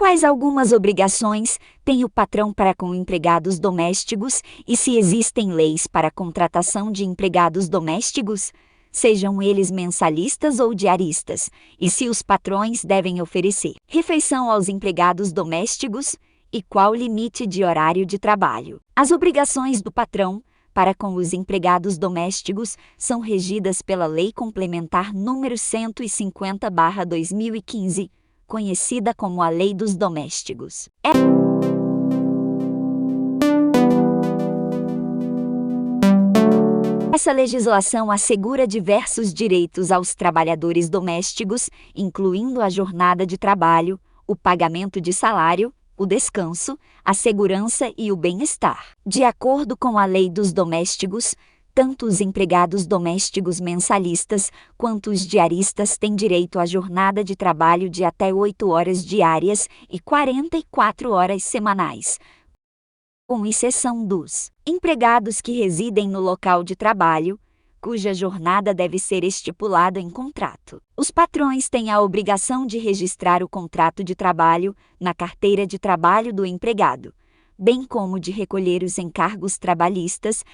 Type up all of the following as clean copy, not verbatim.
Quais algumas obrigações tem o patrão para com empregados domésticos e se existem leis para a contratação de empregados domésticos, sejam eles mensalistas ou diaristas, e se os patrões devem oferecer refeição aos empregados domésticos e qual o limite de horário de trabalho. As obrigações do patrão para com os empregados domésticos são regidas pela Lei Complementar nº 150/2015, conhecida como a Lei dos Domésticos. Essa legislação assegura diversos direitos aos trabalhadores domésticos, incluindo a jornada de trabalho, o pagamento de salário, o descanso, a segurança e o bem-estar. De acordo com a Lei dos Domésticos, tanto os empregados domésticos mensalistas quanto os diaristas têm direito à jornada de trabalho de até 8 horas diárias e 44 horas semanais, com exceção dos empregados que residem no local de trabalho, cuja jornada deve ser estipulada em contrato. Os patrões têm a obrigação de registrar o contrato de trabalho na carteira de trabalho do empregado, bem como de recolher os encargos trabalhistas,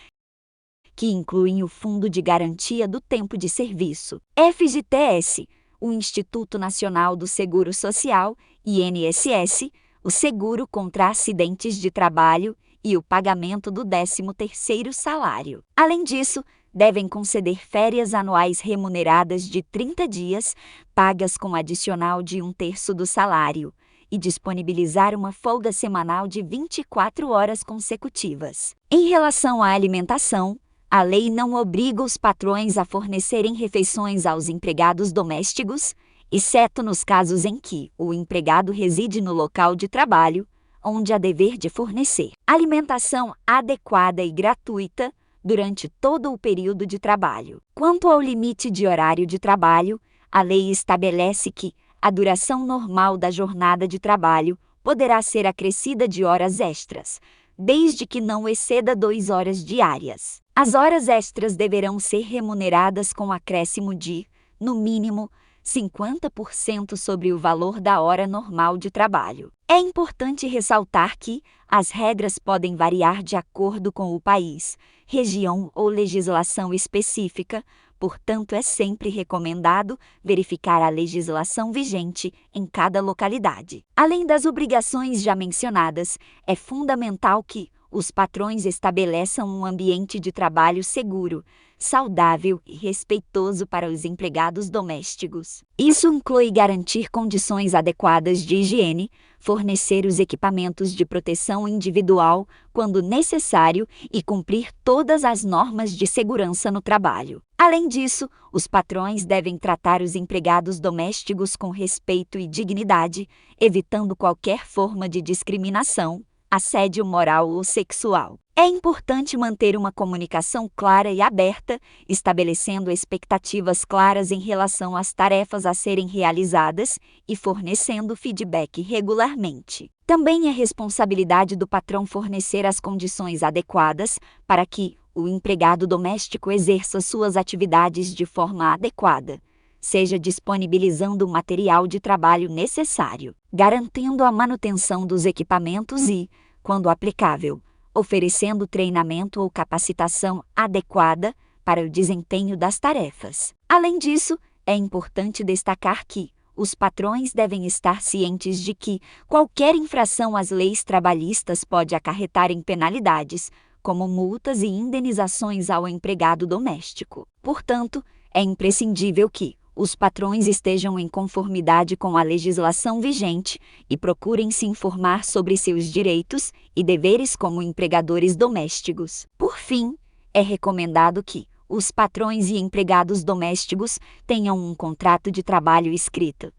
que incluem o Fundo de Garantia do Tempo de Serviço, FGTS, o Instituto Nacional do Seguro Social, INSS, o seguro contra acidentes de trabalho e o pagamento do 13º salário. Além disso, devem conceder férias anuais remuneradas de 30 dias, pagas com adicional de 1/3 do salário, e disponibilizar uma folga semanal de 24 horas consecutivas. Em relação à alimentação, a lei não obriga os patrões a fornecerem refeições aos empregados domésticos, exceto nos casos em que o empregado reside no local de trabalho, onde há dever de fornecer alimentação adequada e gratuita durante todo o período de trabalho. Quanto ao limite de horário de trabalho, a lei estabelece que a duração normal da jornada de trabalho poderá ser acrescida de horas extras, desde que não exceda 2 horas diárias. As horas extras deverão ser remuneradas com acréscimo de, no mínimo, 50% sobre o valor da hora normal de trabalho. É importante ressaltar que as regras podem variar de acordo com o país, região ou legislação específica, portanto é sempre recomendado verificar a legislação vigente em cada localidade. Além das obrigações já mencionadas, é fundamental que os patrões estabeleçam um ambiente de trabalho seguro, saudável e respeitoso para os empregados domésticos. Isso inclui garantir condições adequadas de higiene, fornecer os equipamentos de proteção individual quando necessário e cumprir todas as normas de segurança no trabalho. Além disso, os patrões devem tratar os empregados domésticos com respeito e dignidade, evitando qualquer forma de discriminação, assédio moral ou sexual. É importante manter uma comunicação clara e aberta, estabelecendo expectativas claras em relação às tarefas a serem realizadas e fornecendo feedback regularmente. Também é responsabilidade do patrão fornecer as condições adequadas para que o empregado doméstico exerça suas atividades de forma adequada, seja disponibilizando o material de trabalho necessário, garantindo a manutenção dos equipamentos e, quando aplicável, oferecendo treinamento ou capacitação adequada para o desempenho das tarefas. Além disso, é importante destacar que os patrões devem estar cientes de que qualquer infração às leis trabalhistas pode acarretar em penalidades, como multas e indenizações ao empregado doméstico. Portanto, é imprescindível que os patrões estejam em conformidade com a legislação vigente e procurem se informar sobre seus direitos e deveres como empregadores domésticos. Por fim, é recomendado que os patrões e empregados domésticos tenham um contrato de trabalho escrito,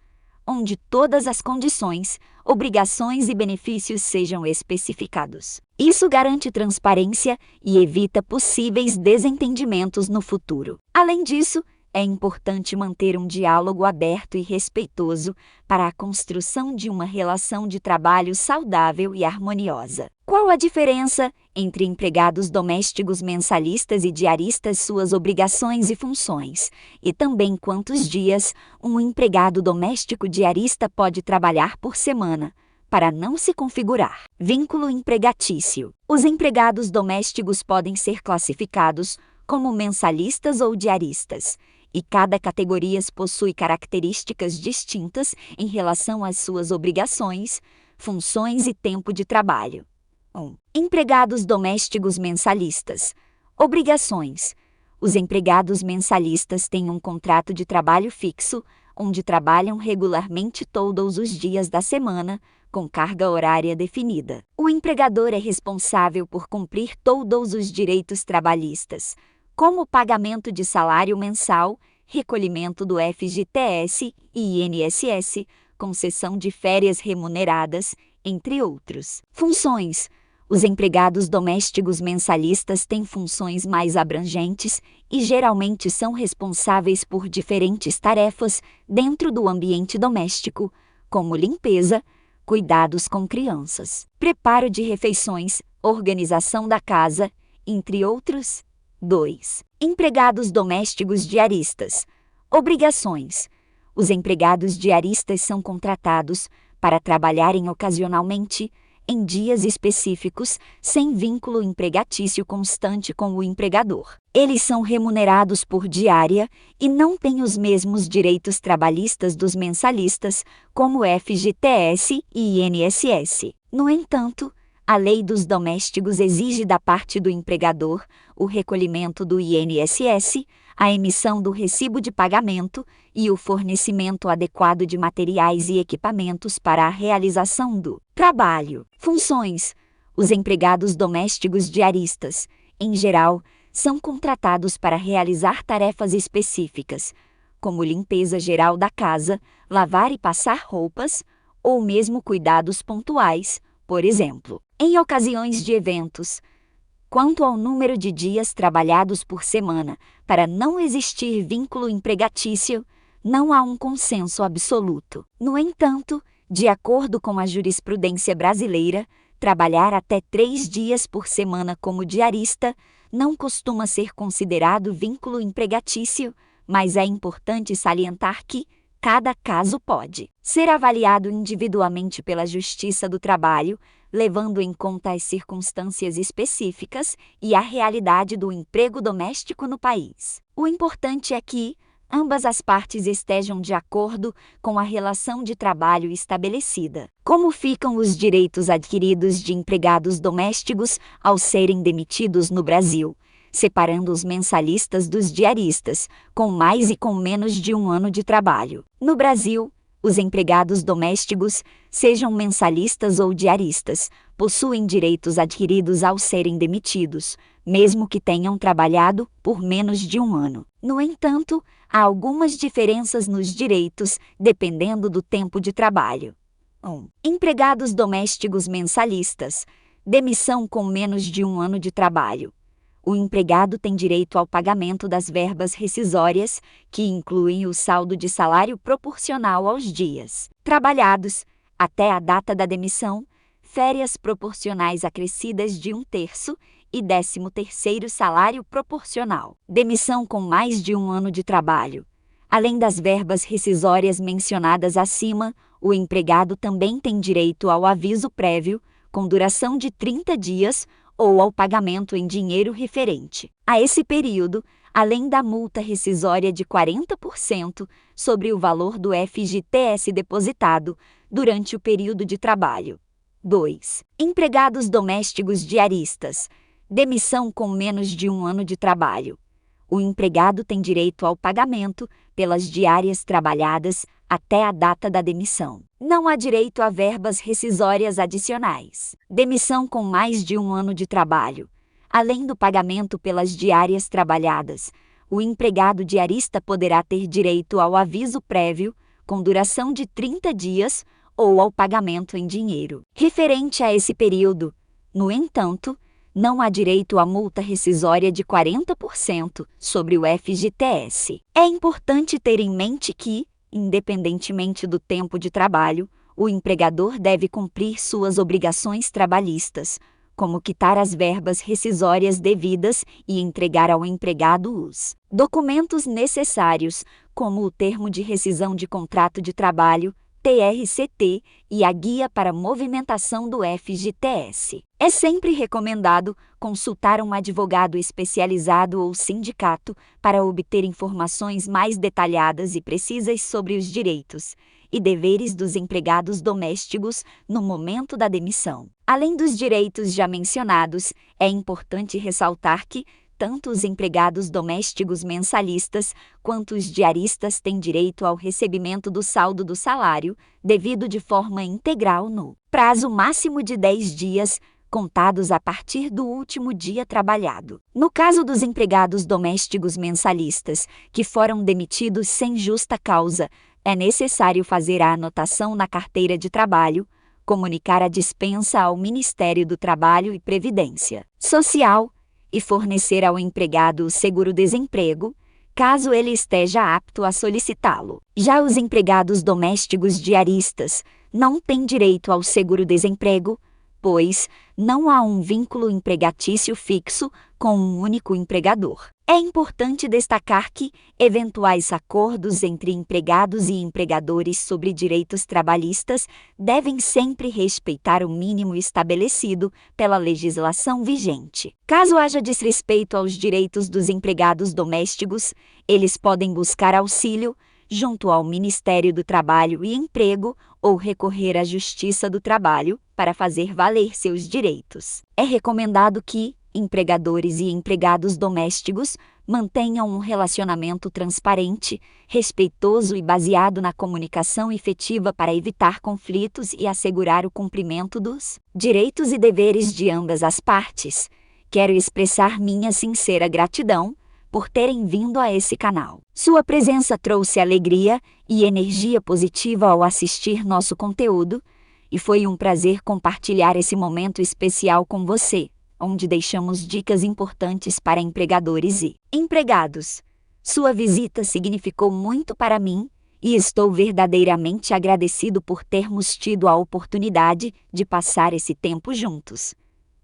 onde todas as condições, obrigações e benefícios sejam especificados. Isso garante transparência e evita possíveis desentendimentos no futuro. Além disso, é importante manter um diálogo aberto e respeitoso para a construção de uma relação de trabalho saudável e harmoniosa. Qual a diferença entre empregados domésticos mensalistas e diaristas, suas obrigações e funções, e também quantos dias um empregado doméstico diarista pode trabalhar por semana, para não se configurar. Vínculo empregatício. Os empregados domésticos podem ser classificados como mensalistas ou diaristas, e cada categoria possui características distintas em relação às suas obrigações, funções e tempo de trabalho. 1. Empregados domésticos mensalistas. Obrigações. Os empregados mensalistas têm um contrato de trabalho fixo, onde trabalham regularmente todos os dias da semana, com carga horária definida. O empregador é responsável por cumprir todos os direitos trabalhistas, como o pagamento de salário mensal, recolhimento do FGTS e INSS, concessão de férias remuneradas, entre outros. Funções. Os empregados domésticos mensalistas têm funções mais abrangentes e geralmente são responsáveis por diferentes tarefas dentro do ambiente doméstico, como limpeza, cuidados com crianças, preparo de refeições, organização da casa, entre outros. 2. Empregados domésticos diaristas. Obrigações. Os empregados diaristas são contratados para trabalharem ocasionalmente, em dias específicos, sem vínculo empregatício constante com o empregador. Eles são remunerados por diária e não têm os mesmos direitos trabalhistas dos mensalistas, como FGTS e INSS. No entanto, a lei dos domésticos exige da parte do empregador o recolhimento do INSS, a emissão do recibo de pagamento e o fornecimento adequado de materiais e equipamentos para a realização do trabalho. Funções. Os empregados domésticos diaristas, em geral, são contratados para realizar tarefas específicas, como limpeza geral da casa, lavar e passar roupas, ou mesmo cuidados pontuais, por exemplo, em ocasiões de eventos. Quanto ao número de dias trabalhados por semana, para não existir vínculo empregatício, não há um consenso absoluto. No entanto, de acordo com a jurisprudência brasileira, trabalhar até 3 dias por semana como diarista não costuma ser considerado vínculo empregatício, mas é importante salientar que cada caso pode ser avaliado individualmente pela Justiça do Trabalho, levando em conta as circunstâncias específicas e a realidade do emprego doméstico no país. O importante é que ambas as partes estejam de acordo com a relação de trabalho estabelecida. Como ficam os direitos adquiridos de empregados domésticos ao serem demitidos no Brasil, separando os mensalistas dos diaristas, com mais e com menos de 1 ano de trabalho? No Brasil, os empregados domésticos, sejam mensalistas ou diaristas, possuem direitos adquiridos ao serem demitidos, mesmo que tenham trabalhado por menos de 1 ano. No entanto, há algumas diferenças nos direitos, dependendo do tempo de trabalho. 1. Empregados domésticos mensalistas. Demissão com menos de 1 ano de trabalho. O empregado tem direito ao pagamento das verbas rescisórias, que incluem o saldo de salário proporcional aos dias trabalhados, até a data da demissão, férias proporcionais acrescidas de 1/3 e 13º salário proporcional. Demissão com mais de 1 ano de trabalho. Além das verbas rescisórias mencionadas acima, o empregado também tem direito ao aviso prévio, com duração de 30 dias, ou ao pagamento em dinheiro referente a esse período, além da multa rescisória de 40% sobre o valor do FGTS depositado durante o período de trabalho. 2. Empregados domésticos diaristas. Demissão com menos de 1 ano de trabalho. O empregado tem direito ao pagamento pelas diárias trabalhadas até a data da demissão. Não há direito a verbas rescisórias adicionais. Demissão com mais de 1 ano de trabalho. Além do pagamento pelas diárias trabalhadas, o empregado diarista poderá ter direito ao aviso prévio, com duração de 30 dias, ou ao pagamento em dinheiro referente a esse período. No entanto, não há direito à multa rescisória de 40% sobre o FGTS. É importante ter em mente que, independentemente do tempo de trabalho, o empregador deve cumprir suas obrigações trabalhistas, como quitar as verbas rescisórias devidas e entregar ao empregado os documentos necessários, como o termo de rescisão de contrato de trabalho, TRCT e a Guia para Movimentação do FGTS. É sempre recomendado consultar um advogado especializado ou sindicato para obter informações mais detalhadas e precisas sobre os direitos e deveres dos empregados domésticos no momento da demissão. Além dos direitos já mencionados, é importante ressaltar que tanto os empregados domésticos mensalistas quanto os diaristas têm direito ao recebimento do saldo do salário, devido de forma integral no prazo máximo de 10 dias, contados a partir do último dia trabalhado. No caso dos empregados domésticos mensalistas, que foram demitidos sem justa causa, é necessário fazer a anotação na carteira de trabalho, comunicar a dispensa ao Ministério do Trabalho e Previdência Social, e fornecer ao empregado o seguro-desemprego, caso ele esteja apto a solicitá-lo. Já os empregados domésticos diaristas não têm direito ao seguro-desemprego, pois não há um vínculo empregatício fixo com um único empregador. É importante destacar que eventuais acordos entre empregados e empregadores sobre direitos trabalhistas devem sempre respeitar o mínimo estabelecido pela legislação vigente. Caso haja desrespeito aos direitos dos empregados domésticos, eles podem buscar auxílio junto ao Ministério do Trabalho e Emprego ou recorrer à Justiça do Trabalho para fazer valer seus direitos. É recomendado que empregadores e empregados domésticos mantenham um relacionamento transparente, respeitoso e baseado na comunicação efetiva para evitar conflitos e assegurar o cumprimento dos direitos e deveres de ambas as partes. Quero expressar minha sincera gratidão por terem vindo a esse canal. Sua presença trouxe alegria e energia positiva ao assistir nosso conteúdo, e foi um prazer compartilhar esse momento especial com você, onde deixamos dicas importantes para empregadores e empregados. Sua visita significou muito para mim e estou verdadeiramente agradecido por termos tido a oportunidade de passar esse tempo juntos.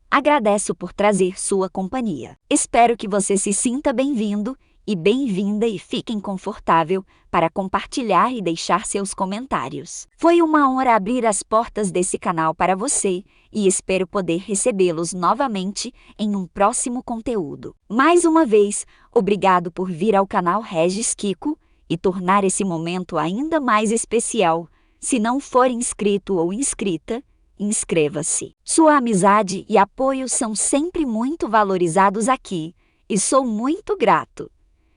Agradeço por trazer sua companhia. Espero que você se sinta bem-vindo e bem-vinda e fiquem confortável para compartilhar e deixar seus comentários. Foi uma honra abrir as portas desse canal para você e espero poder recebê-los novamente em um próximo conteúdo. Mais uma vez, obrigado por vir ao canal Regis Kiko e tornar esse momento ainda mais especial. Se não for inscrito ou inscrita, inscreva-se. Sua amizade e apoio são sempre muito valorizados aqui, e sou muito grato.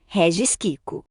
Regis Kiko.